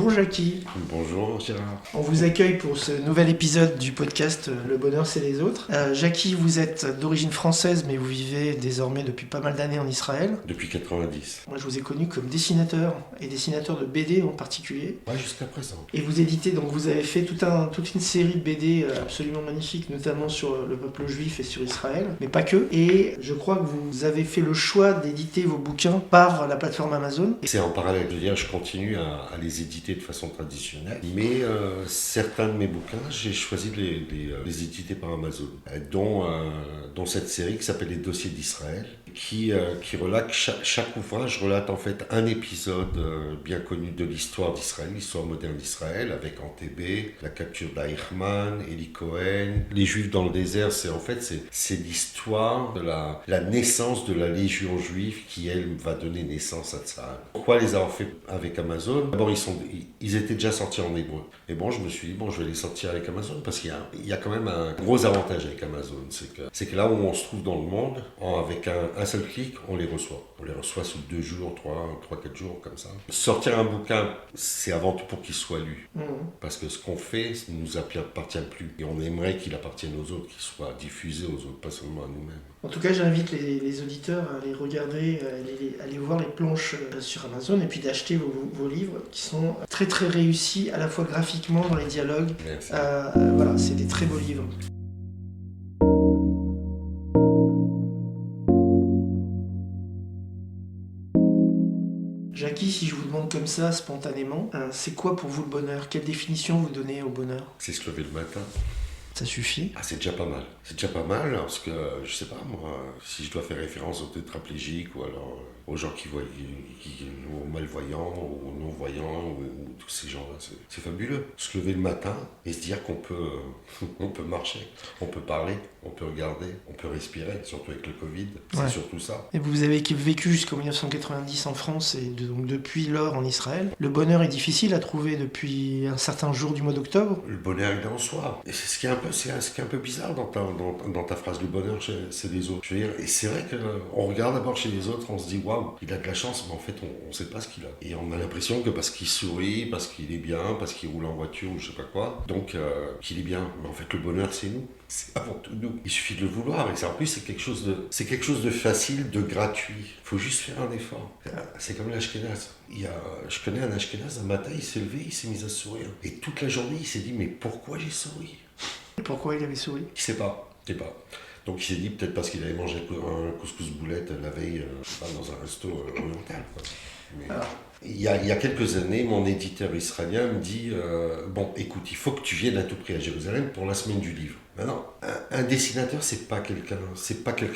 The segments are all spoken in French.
Bonjour Jackie. Bonjour Gérard. On vous accueille pour ce nouvel épisode du podcast Le bonheur c'est les autres. Jackie, vous êtes d'origine française mais vous vivez désormais depuis pas mal d'années en Israël. Depuis 90. Moi je vous ai connu comme dessinateur et dessinateur de BD en particulier. Ouais, jusqu'à présent. Et vous éditez, donc vous avez fait toute une série de BD absolument magnifique, notamment sur le peuple juif et sur Israël, mais pas que. Et je crois que vous avez fait le choix d'éditer vos bouquins par la plateforme Amazon. C'est en parallèle, je veux dire, je continue à les éditer de façon traditionnelle, mais certains de mes bouquins, j'ai choisi de les éditer par Amazon, dont cette série qui s'appelle Les Dossiers d'Israël, qui relate, chaque ouvrage relate en fait un épisode bien connu de l'histoire d'Israël, l'histoire moderne d'Israël, avec Entebbe, la capture d'Eichmann, Eli Cohen, les Juifs dans le désert. C'est l'histoire de la naissance de la Légion juive qui, elle, va donner naissance à Tsahal. Pourquoi les avoir fait avec Amazon? D'abord, ils étaient déjà sortis en hébreu. Et bon, je me suis dit, je vais les sortir avec Amazon, parce qu'il y a quand même un gros avantage avec Amazon. C'est que là où on se trouve dans le monde, avec un seul clic, on les reçoit. On les reçoit sous 2 jours, 3-4 jours, comme ça. Sortir un bouquin, c'est avant tout pour qu'il soit lu. Parce que ce qu'on fait, ça ne nous appartient plus. Et on aimerait qu'il appartienne aux autres, qu'il soit diffusé aux autres, pas seulement à nous-mêmes. En tout cas, j'invite les auditeurs à aller regarder, à aller voir les planches sur Amazon et puis d'acheter vos livres qui sont très très réussis, à la fois graphiquement, dans les dialogues. Voilà, c'est des très beaux livres. Jackie, si je vous demande comme ça, spontanément, c'est quoi pour vous le bonheur? Quelle définition vous donnez au bonheur? C'est se lever le matin. Ça suffit? Ah, c'est déjà pas mal. C'est déjà pas mal parce que, je sais pas, moi, si je dois faire référence aux tétraplégiques ou alors aux gens aux malvoyants ou aux non-voyants ou tous ces gens-là, c'est fabuleux. Se lever le matin et se dire qu'on peut marcher, on peut parler, on peut regarder, on peut respirer, surtout avec le Covid, c'est surtout ça. Et vous avez vécu jusqu'en 1990 en France et donc depuis lors en Israël. Le bonheur est difficile à trouver depuis un certain jour du mois d'octobre. Le bonheur, il est en soi. Et c'est ce qui est un peu bizarre dans ta phrase, le bonheur, c'est les autres. Je veux dire, et c'est vrai qu'on regarde d'abord chez les autres, on se dit waouh, il a de la chance, mais en fait on ne sait pas ce qu'il a. Et on a l'impression que parce qu'il sourit, parce qu'il est bien, parce qu'il roule en voiture ou je sais pas quoi, donc qu'il est bien. Mais en fait le bonheur c'est nous. C'est avant tout nous. Il suffit de le vouloir. Et en plus, c'est quelque chose de facile, de gratuit. Il faut juste faire un effort. C'est comme l'Ashkénaze. Je connais un Ashkénaze, un matin, il s'est levé, il s'est mis à sourire. Et toute la journée, il s'est dit, mais pourquoi j'ai souri? Et pourquoi il avait souri? Il sait pas. Donc il s'est dit, peut-être parce qu'il avait mangé un couscous boulette la veille dans un resto oriental. Quoi. Mais, il y a quelques années, mon éditeur israélien me dit écoute, il faut que tu viennes à tout prix à Jérusalem pour la semaine du livre. Maintenant, un dessinateur, c'est pas quelqu'un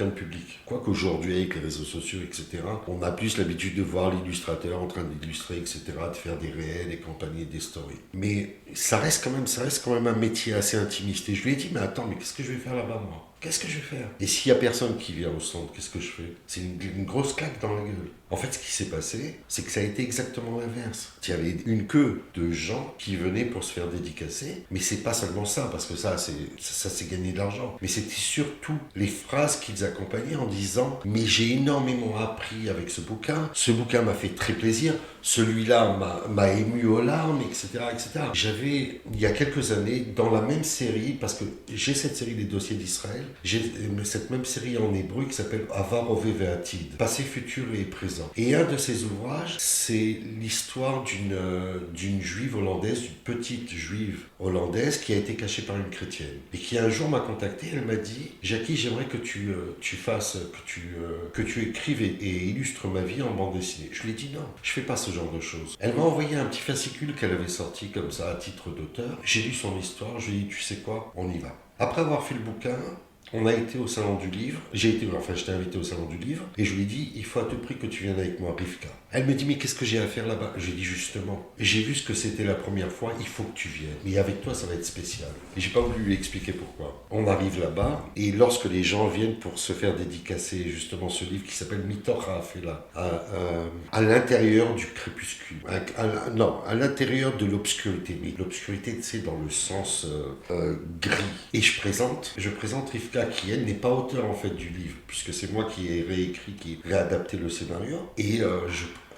de public. Quoique aujourd'hui, avec les réseaux sociaux, etc., on a plus l'habitude de voir l'illustrateur en train d'illustrer, etc., de faire des réels, des campagnes et des stories. Mais ça reste quand même un métier assez intimiste. Et je lui ai dit, mais attends, mais qu'est-ce que je vais faire là-bas, moi? Qu'est-ce que je vais faire? Et s'il y a personne qui vient au centre, qu'est-ce que je fais? C'est une grosse claque dans la gueule. En fait, ce qui s'est passé, c'est que ça a été exactement l'inverse. Il y avait une queue de gens qui venaient pour se faire dédicacer, mais c'est pas seulement ça, parce que ça c'est gagner de l'argent. Mais c'était surtout les phrases qu'ils accompagnaient en disant « Mais j'ai énormément appris avec ce bouquin m'a fait très plaisir, celui-là m'a ému aux larmes, etc. etc. » J'avais, il y a quelques années, dans la même série, parce que j'ai cette série des Dossiers d'Israël, j'ai cette même série en hébreu qui s'appelle Avar, Hove Ve'atid, passé, futur et présent. Et un de ces ouvrages, c'est l'histoire d'une juive hollandaise, d'une petite juive hollandaise qui a été cachée par une chrétienne. Et qui un jour m'a contacté, elle m'a dit « Jackie, j'aimerais que tu écrives et illustres ma vie en bande dessinée. » Je lui ai dit « Non, je fais pas ce genre de choses. » Elle m'a envoyé un petit fascicule qu'elle avait sorti comme ça à titre d'auteur. J'ai lu son histoire, je lui ai dit « Tu sais quoi, on y va. » Après avoir fait le bouquin, on a été au salon du livre, j'étais invité au salon du livre, et je lui ai dit, il faut à tout prix que tu viennes avec moi, Rivka. Elle me dit, mais qu'est-ce que j'ai à faire là-bas? J'ai dit, justement, j'ai vu ce que c'était la première fois, il faut que tu viennes. Mais avec toi, ça va être spécial. Et j'ai pas voulu lui expliquer pourquoi. On arrive là-bas, et lorsque les gens viennent pour se faire dédicacer justement ce livre qui s'appelle Mitor Ha'afela, à l'intérieur du crépuscule, à l'intérieur de l'obscurité, mais l'obscurité, c'est dans le sens gris. Et je présente Rivka, qui elle n'est pas auteur en fait du livre, puisque c'est moi qui ai réécrit, qui ai réadapté le scénario, et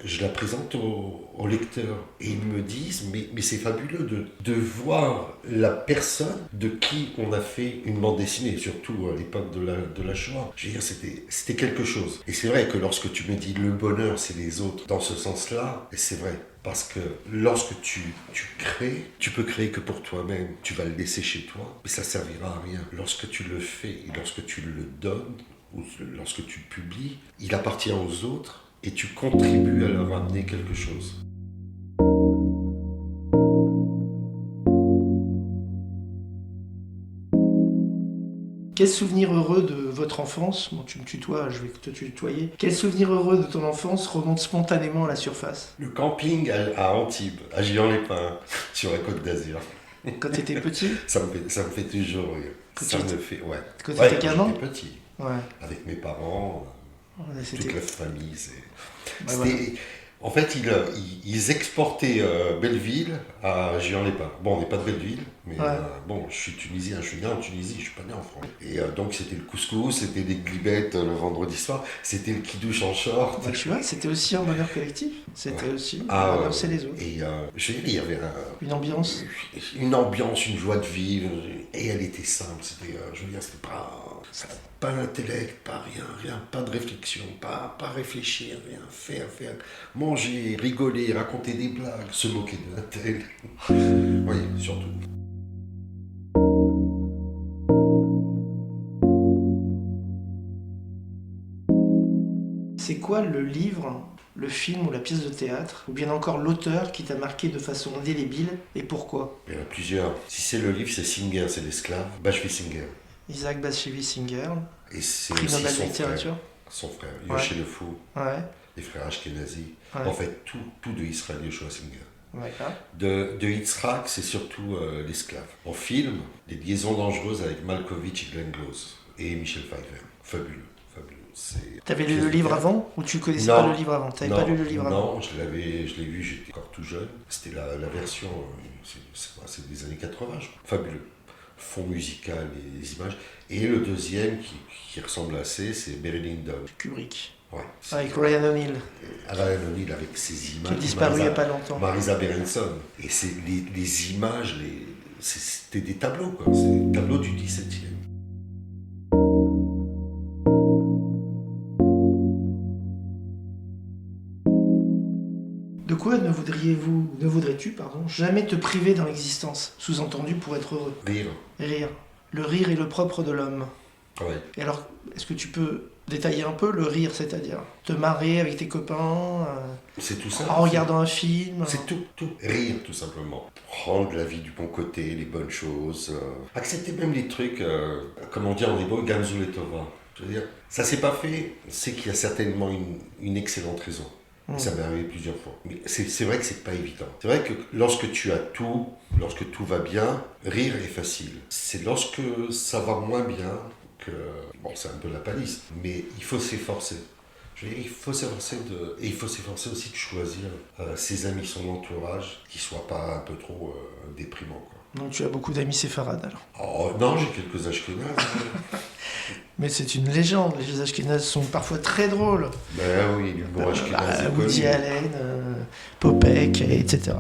je la présente au lecteur. Et ils me disent, mais c'est fabuleux de voir la personne de qui on a fait une bande dessinée, surtout à l'époque de la Shoah. Je veux dire, c'était quelque chose. Et c'est vrai que lorsque tu me dis le bonheur, c'est les autres, dans ce sens-là, et c'est vrai. Parce que lorsque tu crées, tu peux créer que pour toi-même. Tu vas le laisser chez toi, mais ça ne servira à rien. Lorsque tu le fais et lorsque tu le donnes, ou lorsque tu publies, il appartient aux autres et tu contribues à leur amener quelque chose. Quel souvenir heureux de votre enfance, bon tu me tutoies, je vais te tutoyer, quel souvenir heureux de ton enfance remonte spontanément à la surface? Le camping à Antibes, à Gillan-les-Pins, sur la Côte d'Azur. Quand tu étais petit? Ça me fait toujours rire. Ça me fait, ouais. Quand tu étais gamin? Quand j'étais petit. Ouais. Avec mes parents, toute la famille. Ouais, voilà. En fait, ils exportaient Belleville à Gillan-les-Pins. Bon, on n'est pas de Belleville, mais Ouais. bon, je suis tunisien, je suis né en Tunisie, je suis pas né en France. Et donc, c'était le couscous, c'était des glibettes le vendredi soir, c'était le qui-douche en short. Bah, tu vois, c'était aussi un bonheur collectif. C'était aussi Ah, bonheur, c'est les autres. Et je veux dire, il y avait Une ambiance. une ambiance, une joie de vivre, et elle était simple. C'était, je veux dire, c'était pas d'intellect, pas rien, pas de réflexion, pas réfléchir, rien, faire, manger, rigoler, raconter des blagues, se moquer de la télé. Oui, surtout. C'est quoi le livre, le film ou la pièce de théâtre, ou bien encore l'auteur qui t'a marqué de façon indélébile et pourquoi? Il y en a plusieurs. Si c'est le livre, c'est Singer, c'est l'esclave, Bashvi Singer. Isaac Bashevis Singer, Et c'est prix aussi Nobel de son littérature. frère. Son frère, Ouais. Yoshi Le Fou, Ouais, les frères Ashkenazi. ouais. En fait, tout de Israël Yoshua Singer. D'accord. De Yitzhak, c'est surtout l'esclave. En film, Les liaisons dangereuses avec Malkovich et Glenn Close. Et Michel Pfeiffer. Fabuleux. T'avais lu le livre avant ou tu connaissais Non. pas le livre avant? T'avais pas lu le livre avant? Non, je l'ai vu, j'étais encore tout jeune. C'était la version, c'est des années 80, je crois. Fabuleux. Fond musical et les images. Et le deuxième qui ressemble assez, c'est Barry Lyndon. Kubrick. Ouais, Avec Ryan O'Neill, Ryan O'Neill avec ses images. qui est disparu il n'y a pas longtemps. Marisa Berenson. Et c'est les images, c'était des tableaux, quoi. C'est des tableaux du 17e. De quoi ne voudrais-tu, jamais te priver dans l'existence, sous-entendu pour être heureux? Rire. Rire. Le rire est le propre de l'homme. Ouais. Et alors, est-ce que tu peux détailler un peu le rire, c'est-à-dire te marrer avec tes copains, C'est tout ça. en regardant un film? C'est tout. Rire, tout simplement. Prendre la vie du bon côté, les bonnes choses. Accepter même les trucs, comme on dit en hébreu, Gamzul et Tova. Je veux dire, ça s'est pas fait, c'est qu'il y a certainement une excellente raison. Ça m'est arrivé plusieurs fois. Mais c'est vrai que c'est pas évident. C'est vrai que lorsque tu as tout, lorsque tout va bien, rire est facile. C'est lorsque ça va moins bien que... Bon, c'est un peu la palisse, mais il faut s'efforcer. Je veux dire, il faut s'efforcer et il faut s'efforcer aussi de choisir ses amis, son entourage, qui ne soient pas un peu trop déprimants, quoi. Donc tu as beaucoup d'amis séfarades alors. Oh non, j'ai quelques ashkénazes. Mais c'est une légende, les ashkénazes sont parfois très drôles. Ben oui, l'humour ashkénaze est Woody connu. Allen, Popek, etc.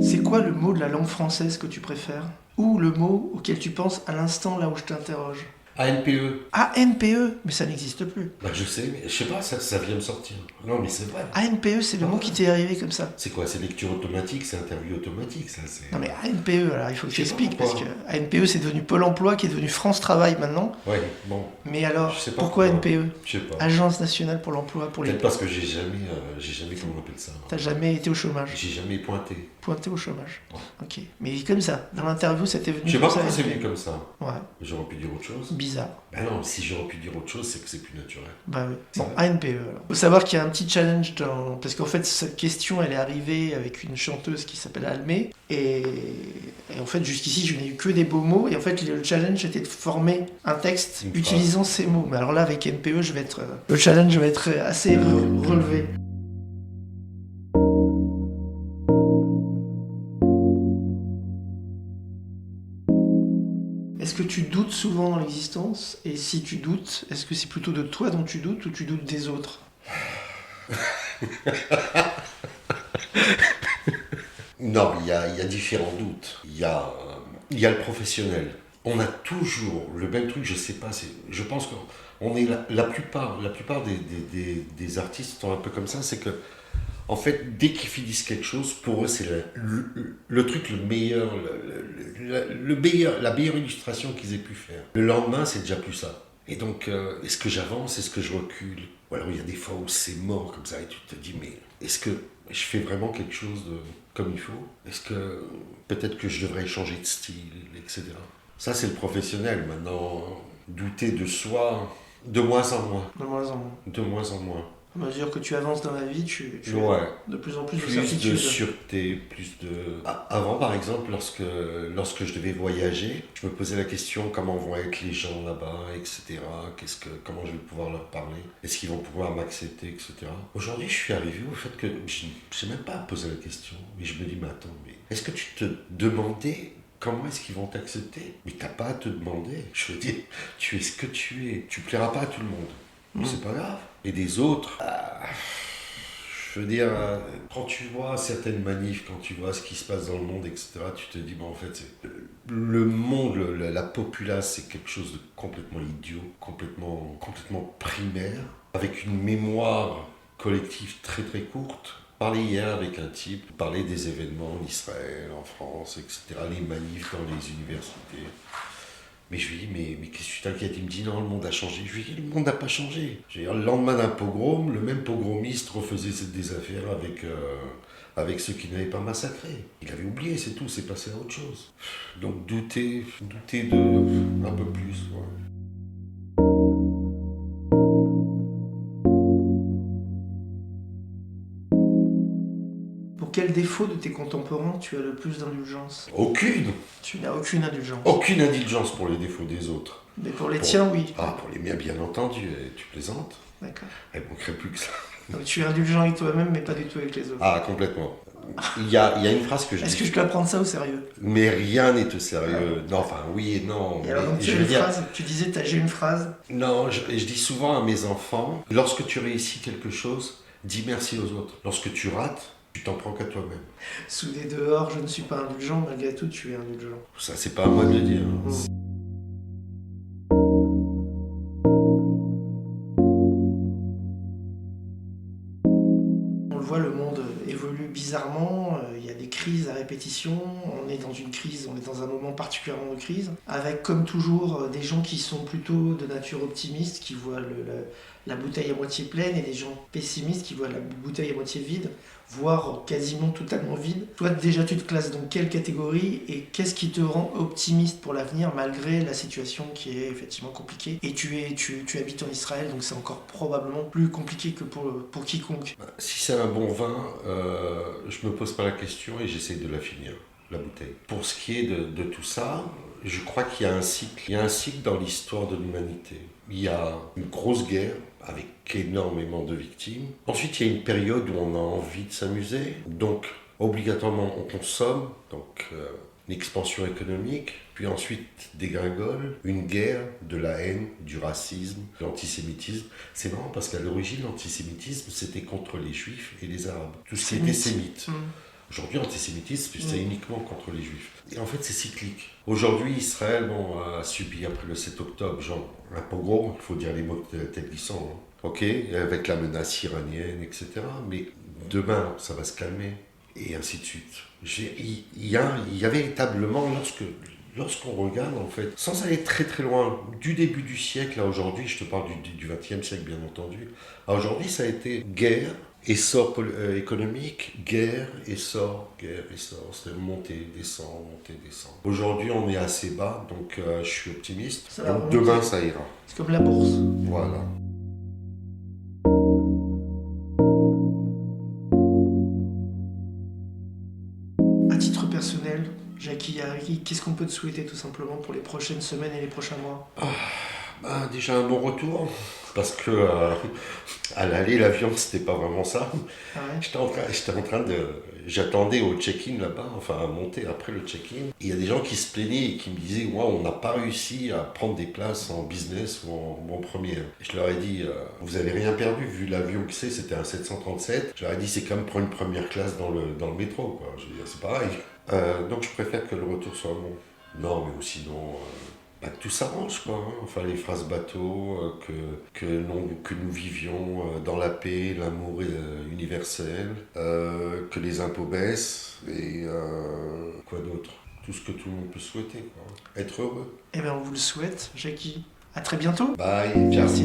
C'est quoi le mot de la langue française que tu préfères? Ou le mot auquel tu penses à l'instant là où je t'interroge? ANPE. ANPE, mais ça n'existe plus. Bah, je sais, mais je sais pas, ça vient me sortir. Non, mais c'est vrai. ANPE, c'est le mot qui t'est arrivé comme ça. C'est quoi? C'est lecture automatique, c'est interview automatique, ça c'est... Non mais ANPE, alors il faut que Je sais j'explique, pas parce que pourquoi. ANPE c'est devenu Pôle emploi, qui est devenu France Travail maintenant. Ouais, bon, Mais alors, Je sais pas pourquoi pourquoi. ANPE? je sais pas. Agence nationale pour l'emploi, pour les... Peut-être parce que j'ai jamais, comment on appelle ça? T'as jamais été au chômage? J'ai jamais pointé. Pointé au chômage. Ouais. Ok. Mais comme ça, dans l'interview, c'était venu Je sais comme pas ça. pourquoi c'est ANPE. venu comme ça. Ouais, J'aurais pu dire autre chose. bizarre. Ben non, si j'aurais pu dire autre chose, c'est que c'est plus naturel. Bah oui. C'est Bon, vrai. ANPE alors. Faut savoir qu'il y a un petit challenge dans... Parce qu'en fait, cette question, elle est arrivée avec une chanteuse qui s'appelle Almé. Et en fait, jusqu'ici, je n'ai eu que des beaux mots. Et en fait, le challenge était de former un texte Une phrase. utilisant ces mots. Mais alors là, avec NPE, je vais être... Le challenge va être assez relevé. Est-ce que tu doutes souvent dans l'existence? Et si tu doutes, est-ce que c'est plutôt de toi dont tu doutes ou tu doutes des autres? Non, il y a différents doutes. Il y a le professionnel. On a toujours le même truc, je sais pas, je pense qu'on est la plupart des artistes sont un peu comme ça, c'est que, en fait, dès qu'ils finissent quelque chose, pour eux, c'est le truc le meilleur, la meilleure illustration qu'ils aient pu faire. Le lendemain, c'est déjà plus ça. Et donc, est-ce que j'avance, est-ce que je recule? Ou alors, il y a des fois où c'est mort comme ça, et tu te dis, mais est-ce que je fais vraiment quelque chose comme il faut? Est-ce que peut-être que je devrais changer de style, etc. Ça, c'est le professionnel. Maintenant, douter de soi, de moins en moins. De moins en moins. De moins en moins. À mesure que tu avances dans la vie, tu Ouais. as de plus en plus de Plus certitude. de sûreté, plus de... Avant, par exemple, lorsque je devais voyager, je me posais la question comment vont être les gens là-bas, etc. Comment je vais pouvoir leur parler? Est-ce qu'ils vont pouvoir m'accepter, etc. Aujourd'hui, je suis arrivé au fait que je n'ai même pas à poser la question. Mais je me dis, mais attends, est-ce que tu te demandais comment est-ce qu'ils vont t'accepter? Mais t'as pas à te demander. Je veux dire, tu es ce que tu es. Tu plairas pas à tout le monde. Mais c'est pas grave. Et des autres, je veux dire, quand tu vois certaines manifs, quand tu vois ce qui se passe dans le monde, etc., tu te dis, bon, en fait, le monde, la populace, c'est quelque chose de complètement idiot, complètement primaire, avec une mémoire collective très très courte. Parlais hier avec un type, parlait des événements en Israël, en France, etc., les manifs dans les universités. Mais je lui dis, mais qu'est-ce que tu t'inquiètes? Il me dit, non, le monde a changé. Je lui dis, le monde n'a pas changé. Je veux dire, le lendemain d'un pogrom, le même pogromiste refaisait des affaires avec ceux qui n'avaient pas massacré. Il avait oublié, c'est tout, c'est passé à autre chose. Donc douter de un peu plus. Ouais. Pour quel défaut de tes contemporains tu as le plus d'indulgence? Aucune. Tu n'as aucune indulgence. Aucune indulgence pour les défauts des autres. Mais pour les tiens, oui. Ah, pour les miens, bien entendu. Tu plaisantes? D'accord. Elle manquerait plus que ça. Donc tu es indulgent avec toi-même, mais pas du tout avec les autres. Ah, complètement. Il y a une phrase que je dis. Est-ce que je dois prendre ça au sérieux? Mais rien n'est au sérieux. Non, enfin, oui et non. Et alors, donc, tu disais, j'ai une phrase. Non, je dis souvent à mes enfants, lorsque tu réussis quelque chose, dis merci aux autres. Lorsque tu rates, tu t'en prends qu'à toi-même. Sous des dehors, je ne suis pas indulgent, malgré tout, tu es indulgent. Ça, c'est pas à moi de le dire. On le voit, le monde évolue bizarrement, il y a des crises à répétition, on est dans une crise, on est dans un moment particulièrement de crise, avec comme toujours des gens qui sont plutôt de nature optimiste, qui voient la bouteille à moitié pleine, et des gens pessimistes qui voient la bouteille à moitié vide, voire quasiment totalement vide. Toi déjà tu te classes dans quelle catégorie et qu'est-ce qui te rend optimiste pour l'avenir malgré la situation qui est effectivement compliquée? Et tu habites en Israël, donc c'est encore probablement plus compliqué que pour quiconque. Si c'est un bon vin, je me pose pas la question et j'essaie de la finir, la bouteille. Pour ce qui est de tout ça, je crois qu'il y a un cycle. Il y a un cycle dans l'histoire de l'humanité. Il y a une grosse guerre avec énormément de victimes. Ensuite, il y a une période où on a envie de s'amuser. Donc, obligatoirement, on consomme. Donc, une expansion économique. Puis ensuite, dégringole. Une guerre, de la haine, du racisme, de l'antisémitisme. C'est marrant parce qu'à l'origine, l'antisémitisme, c'était contre les juifs et les arabes. Tout ce qui était sémite. Aujourd'hui, l'antisémitisme, c'est uniquement contre les juifs. Et en fait, c'est cyclique. Aujourd'hui, Israël a subi, après le 7 octobre, un pogrom, il faut dire les mots tels qu'ils sont, hein. Ok, avec la menace iranienne, etc. Mais demain, ça va se calmer, et ainsi de suite. Il y a véritablement, lorsqu'on regarde, en fait, sans aller très très loin, du début du siècle à aujourd'hui, je te parle du XXe siècle, bien entendu, à aujourd'hui, ça a été guerre, essor économique, guerre, essor, c'est monter, descendre. Aujourd'hui, on est assez bas, donc je suis optimiste. Donc demain, ça ira. C'est comme la bourse. Voilà. À titre personnel, Jackie Harry, qu'est-ce qu'on peut te souhaiter tout simplement pour les prochaines semaines et les prochains mois? Bah, déjà un bon retour, parce que à l'aller, l'avion, c'était pas vraiment ça. Ah ouais. J'attendais au check-in là-bas, enfin à monter après le check-in. Il y a des gens qui se plaignaient et qui me disaient, ouais, on n'a pas réussi à prendre des places en business ou en première. Et je leur ai dit, vous avez rien perdu, vu l'avion que c'était un 737. Je leur ai dit, c'est comme prendre une première classe dans le métro, quoi. Je veux dire, c'est pareil. Donc je préfère que le retour soit bon. Non, mais sinon, que tout s'arrange, quoi. Hein. Enfin, les phrases bateau, que nous vivions dans la paix, l'amour universel, que les impôts baissent, et quoi d'autre? Tout ce que tout le monde peut souhaiter, quoi. Être heureux. Eh bien, on vous le souhaite, Jackie. À très bientôt. Bye, ciao. Merci.